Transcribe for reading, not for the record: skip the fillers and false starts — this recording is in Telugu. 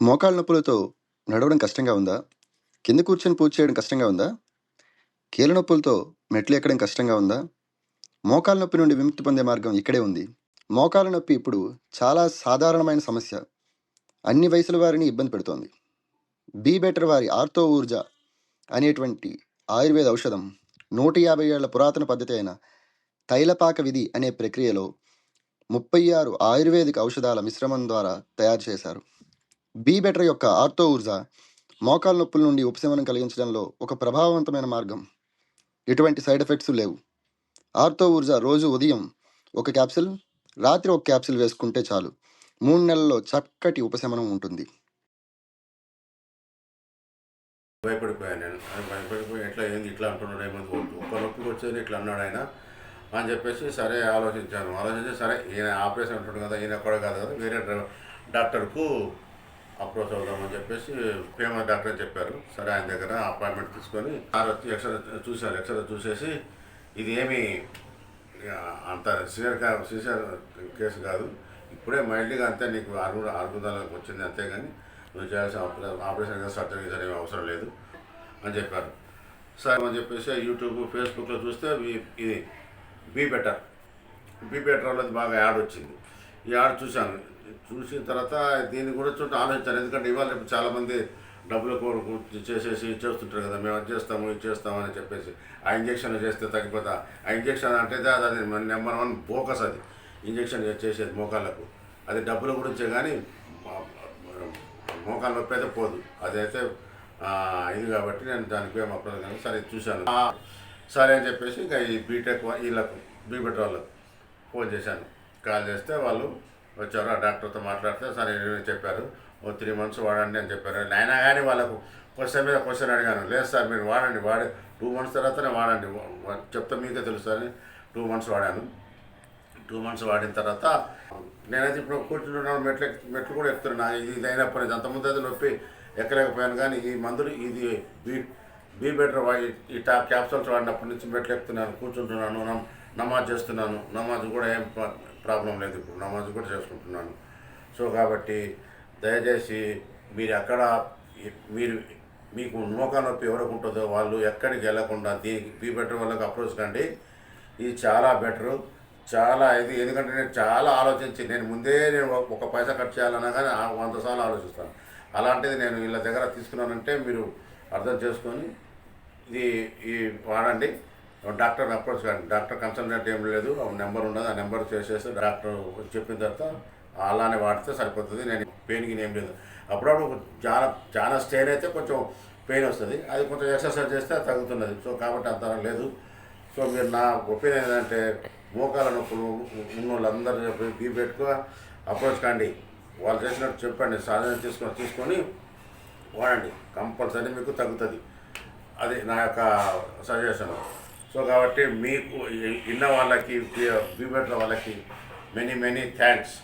మోకాళ్ళ నొప్పులతో నడవడం కష్టంగా ఉందా? కింద కూర్చొని పూజ చేయడం కష్టంగా ఉందా? కీళ్ళ నొప్పులతో మెట్లు ఎక్కడం కష్టంగా ఉందా? మోకాళ్ళ నొప్పి నుండి విముక్తి పొందే మార్గం ఇక్కడే ఉంది. మోకాళ్ళ నొప్పి ఇప్పుడు చాలా సాధారణమైన సమస్య. అన్ని వయసుల వారిని ఇబ్బంది పెడుతోంది. బీ బెటర్ వారి ఆర్థో ఊర్జా అనేటువంటి ఆయుర్వేద ఔషధం 150 ఏళ్ల పురాతన పద్ధతి అయిన తైలపాక విధి అనే ప్రక్రియలో 36 ఆయుర్వేదిక ఔషధాల మిశ్రమం ద్వారా తయారు చేశారు. బీ బెటర్ యొక్క ఆర్థో ఊర్జా మోకాళ్ళ నొప్పుల నుండి ఉపశమనం కలిగించడంలో ఒక ప్రభావవంతమైన మార్గం. ఎటువంటి సైడ్ ఎఫెక్ట్స్ లేవు. ఆర్థో ఊర్జా రోజు ఉదయం ఒక క్యాప్సిల్, రాత్రి ఒక క్యాప్సిల్ వేసుకుంటే చాలు. 3 నెలల్లో చక్కటి ఉపశమనం ఉంటుంది. భయపడిపోయాను నేను. భయపడిపోయి ఎట్లా ఏంది ఇట్లా అంటున్నాడు, ఏమో ఒక్క నొప్పికి వచ్చేది ఇట్లా అన్నాడు ఆయన అని చెప్పేసి సరే ఆలోచించి సరే ఈయన ఆపరేషన్ అంటున్నాడు కదా, ఈయన కూడా కాదు కదా, వేరే డాక్టర్కు అప్రోచ్ అవుదామని చెప్పేసి ఫేమస్ డాక్టర్ అని చెప్పారు. సరే ఆయన దగ్గర అపాయింట్మెంట్ తీసుకొని వచ్చి ఎక్స్రే చూసేసి ఇది ఏమీ అంత సీరియర్ కేసు కాదు, ఇప్పుడే మైల్డ్గా అంతే, నీకు అరుగుదలకు వచ్చింది అంతే, కానీ నువ్వు చేయాల్సిన ఆపరేషన్ సర్జరీ ఏమీ అవసరం లేదు అని చెప్పారు. సరే అని చెప్పేసి యూట్యూబ్ ఫేస్బుక్లో చూస్తే ఇది బీ బెటర్ వాళ్ళది బాగా యాడ్ వచ్చింది. ఈ యాడ్ చూసిన తర్వాత దీని గురించి ఆలోచించాను. ఎందుకంటే ఇవాళ చాలామంది డబ్బులు చేసేసి చేస్తుంటారు కదా, మేము అది చేస్తాము అని చెప్పేసి ఆ ఇంజక్షన్ చేస్తే తగ్గిపోతా. ఆ ఇంజక్షన్ అంటే అది నెంబర్ 1 బోకస్. అది ఇంజక్షన్ చేసేది మోకాళ్ళకు, అది డబ్బుల గురించే, కానీ మోకాళ్ళ నొప్పి అయితే పోదు. అదైతే ఇది కాబట్టి నేను దానికి ఏం అప్రోచ్ కానీ సరే చూశాను. సరే అని చెప్పేసి ఇంకా ఈ బీటెక్ వీళ్ళకు బీ బెటర్ వాళ్ళకు ఫోన్ చేశాను. కాల్ చేస్తే వాళ్ళు వచ్చారు. ఆ డాక్టర్తో మాట్లాడితే సరే చెప్పారు, 3 months వాడండి అని చెప్పారు. అయినా కానీ వాళ్ళకు క్వశ్చన్ మీద క్వశ్చన్ అడిగాను. లేదు సార్ మీరు వాడి 2 months తర్వాతనే వాడండి, చెప్తే మీకే తెలుస్తుంది. 2 months వాడాను. 2 months వాడిన తర్వాత నేనైతే ఇప్పుడు కూర్చుంటున్నాను, మెట్లు కూడా ఎక్కుతున్నాను. ఇది అయినప్పటి నుంచి అంతకుముందు అయితే నొప్పి ఎక్కలేకపోయాను, కానీ ఈ మందులు ఇది బీ బెటర్ ఈ క్యాప్సూల్స్ వాడినప్పటి నుంచి మెట్లు ఎక్కుతున్నాను, కూర్చుంటున్నాను, నమాజ్ చేస్తున్నాను. నమాజ్ కూడా ఏం ప్రాబ్లం లేదు, ఇప్పుడు నమాజ్ కూడా చేసుకుంటున్నాను. సో కాబట్టి దయచేసి మీకు మోకాళ్ళ నొప్పి ఎవరికి ఉంటుందో వాళ్ళు ఎక్కడికి వెళ్ళకుండా దీనికి బీ బెటర్ వాళ్ళకి అప్రోచ్ కండి. ఇది చాలా బెటరు, చాలా ఇది. ఎందుకంటే నేను చాలా ఆలోచించి, నేను ఒక పైసా ఖర్చు చేయాలన్నా కానీ 100 సార్లు ఆలోచిస్తాను. అలాంటిది నేను వీళ్ళ దగ్గర తీసుకున్నానంటే మీరు అర్థం చేసుకొని ఈ వాడండి. డాక్టర్ అప్రోచ్ కానీ, డాక్టర్ కన్సల్టెంట్ ఏం లేదు, నెంబర్ ఉన్నది, ఆ నెంబర్ చేసేస్తే డాక్టర్ చెప్పిన తర్వాత అలానే వాడితే సరిపోతుంది. నేను పెయిన్కి ఏం లేదు. అప్పుడప్పుడు చాలా స్టేన్ అయితే కొంచెం పెయిన్ వస్తుంది, అది కొంచెం ఎక్సర్సైజ్ చేస్తే తగ్గుతున్నది. సో కాబట్టి అంత లేదు. సో మీరు నా ఒపీనియన్ ఏంటంటే మోకాళ్ళ నొప్పులు ఉన్న వాళ్ళందరూ చెప్పి బీ బెటర్ అప్రోచ్ కండి. వాళ్ళు చేసినట్టు చెప్పండి, సాధన తీసుకొని వాడండి, కంపల్సరీ మీకు తగ్గుతుంది. అది నా యొక్క సజెషన్. సో కాబట్టి మీకు ఇన్న వాళ్ళకి బీ బెటర్ వాళ్ళకి మెనీ థ్యాంక్స్.